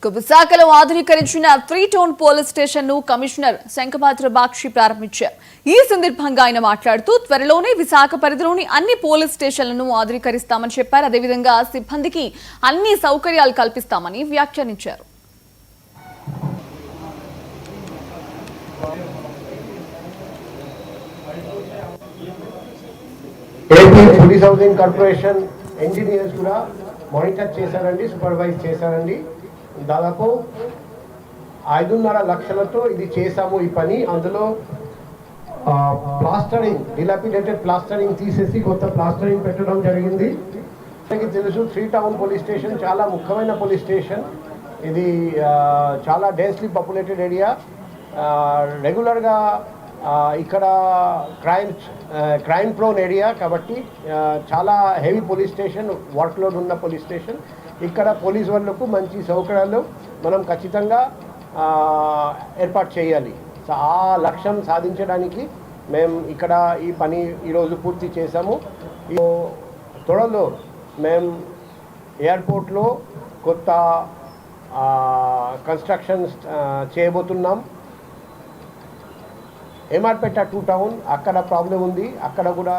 విశాఖలో ఆధునీకరించిన 3 town police station ను commissioner శంఖపాత్ర Bakshi ప్రారంభించారు. ఈ సందర్భంగా ఆయన మాట్లాడుతూ త్వరలోనే విశాఖ పరిధిలోని అన్ని పోలీస్ స్టేషన్లను ఆధునీకరిస్తామని చెప్పారు. అదేవిధంగా సిబ్బందికి అన్ని సౌకర్యాలు కల్పిస్తామని వ్యాఖ్యానించారు. AP police housing corporation engineers కూడా మానిటర్ చేశారండి, సూపర్వైజ్ చేశారండి. దాదాపు 5.5 లక్షలతో ఇది చేసాము ఈ పని. అందులో ప్లాస్టరింగ్, డిలాపిడేటెడ్ ప్లాస్టరింగ్ తీసేసి కొత్త ప్లాస్టరింగ్ పెట్టడం జరిగింది. మనకి తెలుసు 3 టౌన్ పోలీస్ స్టేషన్ చాలా ముఖ్యమైన పోలీస్ స్టేషన్. ఇది చాలా డెన్స్లీ పాపులేటెడ్ ఏరియా. రెగ్యులర్గా ఇక్కడ క్రైమ్ ప్రోన్ ఏరియా కాబట్టి చాలా హెవీ పోలీస్ స్టేషన్, వర్క్లోడ్ ఉన్న పోలీస్ స్టేషన్. ఇక్కడ పోలీస్ వాళ్ళకు మంచి సౌకర్యాలు మనం ఖచ్చితంగా ఏర్పాటు చేయాలి. సో ఆ లక్ష్యం సాధించడానికి మేము ఇక్కడ ఈ పని ఈరోజు పూర్తి చేశాము. త్వరలో మేము ఎయిర్పోర్ట్లో కొత్త కన్స్ట్రక్షన్స్ చేయబోతున్నాం. ఎంఆర్పేట 2 టౌన్ అక్కడ ప్రాబ్లం ఉంది, అక్కడ కూడా